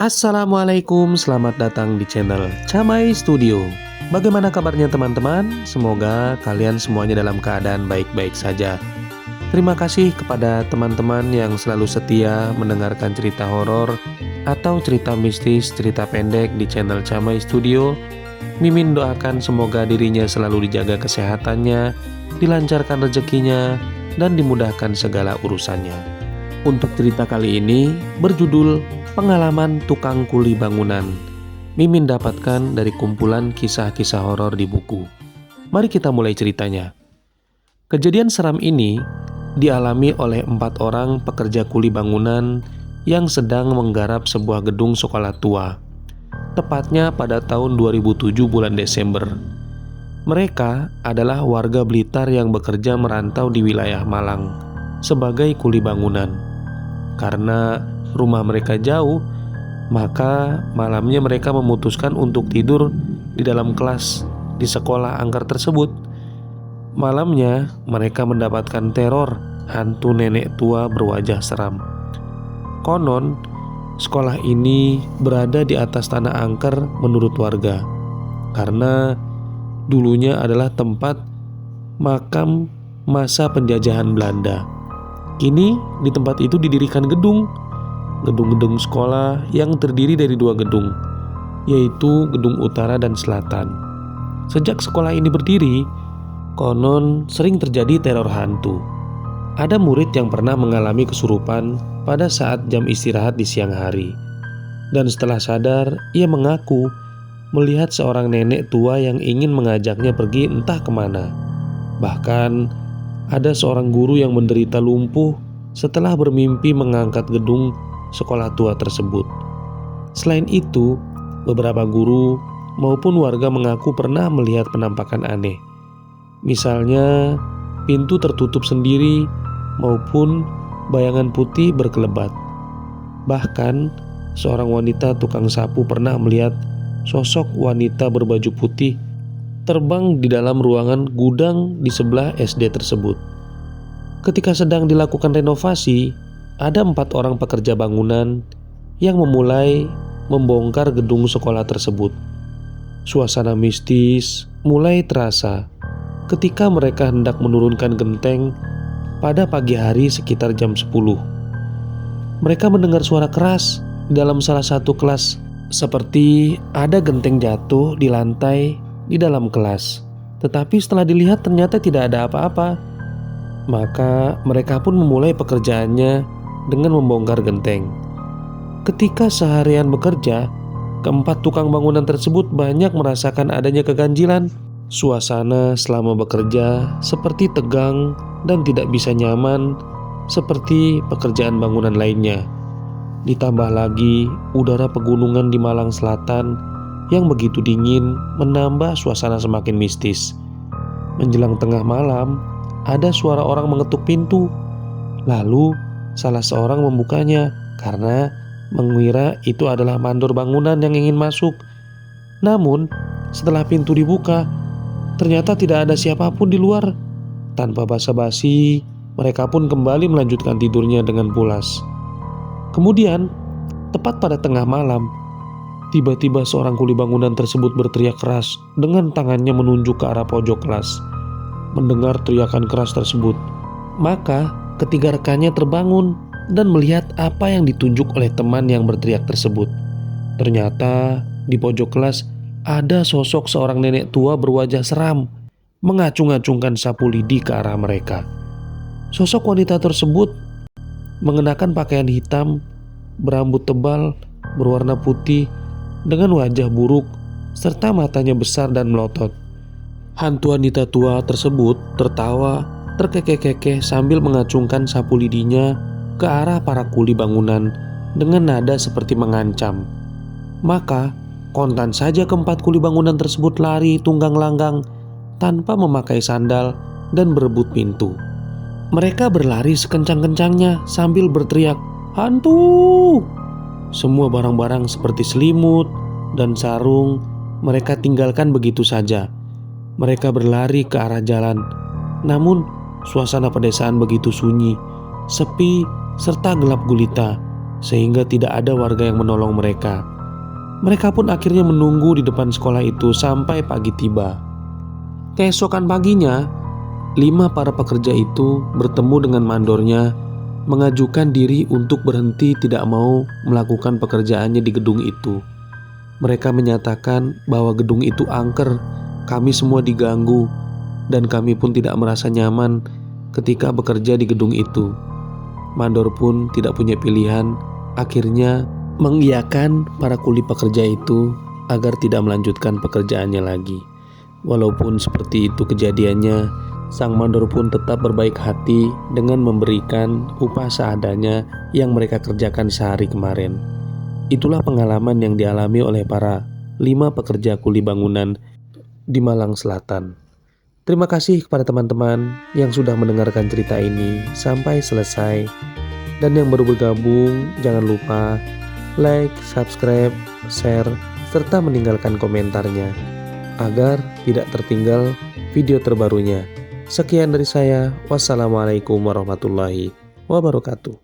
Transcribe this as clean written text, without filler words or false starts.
Assalamualaikum, selamat datang di channel Camai Studio. Bagaimana kabarnya teman-teman? Semoga kalian semuanya dalam keadaan baik-baik saja. Terima kasih kepada teman-teman yang selalu setia mendengarkan cerita horor atau cerita mistis, cerita pendek di channel Camai Studio. Mimin doakan semoga dirinya selalu dijaga kesehatannya, dilancarkan rezekinya, dan dimudahkan segala urusannya. Untuk cerita kali ini berjudul Pengalaman Tukang Kuli Bangunan. Mimin dapatkan dari kumpulan kisah-kisah horor di buku. Mari kita mulai ceritanya. Kejadian seram ini dialami oleh 4 orang pekerja kuli bangunan yang sedang menggarap sebuah gedung sekolah tua. Tepatnya pada tahun 2007 bulan Desember. Mereka adalah warga Blitar yang bekerja merantau di wilayah Malang sebagai kuli bangunan. Karena rumah mereka jauh, maka malamnya mereka memutuskan untuk tidur di dalam kelas di sekolah angker tersebut. Malamnya mereka mendapatkan teror hantu nenek tua berwajah seram. Konon sekolah ini berada di atas tanah angker menurut warga, karena dulunya adalah tempat makam masa penjajahan Belanda. Kini di tempat itu didirikan gedung-gedung sekolah yang terdiri dari 2 gedung, yaitu gedung utara dan selatan. Sejak sekolah ini berdiri, konon sering terjadi teror hantu. Ada murid yang pernah mengalami kesurupan pada saat jam istirahat di siang hari. Dan setelah sadar, ia mengaku melihat seorang nenek tua yang ingin mengajaknya pergi entah kemana. Bahkan ada seorang guru yang menderita lumpuh setelah bermimpi mengangkat gedung sekolah tua tersebut. Selain itu, beberapa guru maupun warga mengaku pernah melihat penampakan aneh. Misalnya, pintu tertutup sendiri maupun bayangan putih berkelebat. Bahkan, seorang wanita tukang sapu pernah melihat sosok wanita berbaju putih terbang di dalam ruangan gudang di sebelah SD tersebut. Ketika sedang dilakukan renovasi, ada 4 orang pekerja bangunan yang memulai membongkar gedung sekolah tersebut. Suasana mistis mulai terasa ketika mereka hendak menurunkan genteng pada pagi hari sekitar jam 10. Mereka mendengar suara keras di dalam salah satu kelas, seperti ada genteng jatuh di lantai di dalam kelas. Tetapi setelah dilihat ternyata tidak ada apa-apa. Maka mereka pun memulai pekerjaannya dengan membongkar genteng. Ketika seharian bekerja, keempat tukang bangunan tersebut banyak merasakan adanya keganjilan. Suasana selama bekerja seperti tegang dan tidak bisa nyaman seperti pekerjaan bangunan lainnya. Ditambah lagi udara pegunungan di Malang Selatan yang begitu dingin menambah suasana semakin mistis. Menjelang tengah malam, ada suara orang mengetuk pintu. Lalu salah seorang membukanya karena mengira itu adalah mandor bangunan yang ingin masuk. Namun setelah pintu dibuka, ternyata tidak ada siapapun di luar. Tanpa basa-basi, mereka pun kembali melanjutkan tidurnya dengan pulas. Kemudian, tepat pada tengah malam, tiba-tiba seorang kuli bangunan tersebut berteriak keras dengan tangannya menunjuk ke arah pojok kelas. Mendengar teriakan keras tersebut, maka ketiga rekannya terbangun dan melihat apa yang ditunjuk oleh teman yang berteriak tersebut. Ternyata di pojok kelas ada sosok seorang nenek tua berwajah seram mengacung-acungkan sapu lidi ke arah mereka. Sosok wanita tersebut mengenakan pakaian hitam, berambut tebal, berwarna putih, dengan wajah buruk serta matanya besar dan melotot. Hantu wanita tua tersebut tertawa terkekeh-kekeh sambil mengacungkan sapu lidinya ke arah para kuli bangunan dengan nada seperti mengancam. Maka kontan saja keempat kuli bangunan tersebut lari tunggang langgang tanpa memakai sandal dan berebut pintu. Mereka berlari sekencang-kencangnya sambil berteriak, "Hantu!" Semua barang-barang seperti selimut dan sarung mereka tinggalkan begitu saja. Mereka berlari ke arah jalan. Namun suasana pedesaan begitu sunyi, sepi, serta gelap gulita. sehingga tidak ada warga yang menolong mereka. Mereka pun akhirnya menunggu di depan sekolah itu sampai pagi tiba. Keesokan paginya, 5 para pekerja itu bertemu dengan mandornya, mengajukan diri untuk berhenti tidak mau melakukan pekerjaannya di gedung itu. Mereka menyatakan bahwa gedung itu angker, kami semua diganggu, dan kami pun tidak merasa nyaman ketika bekerja di gedung itu. Mandor pun tidak punya pilihan, akhirnya mengiyakan para kuli pekerja itu agar tidak melanjutkan pekerjaannya lagi. Walaupun seperti itu kejadiannya, sang mandor pun tetap berbaik hati dengan memberikan upah seadanya yang mereka kerjakan sehari kemarin. Itulah pengalaman yang dialami oleh para 5 pekerja kuli bangunan di Malang Selatan. Terima kasih kepada teman-teman yang sudah mendengarkan cerita ini sampai selesai. Dan yang baru bergabung, jangan lupa like, subscribe, share, serta meninggalkan komentarnya agar tidak tertinggal video terbarunya. Sekian dari saya. Wassalamualaikum warahmatullahi wabarakatuh.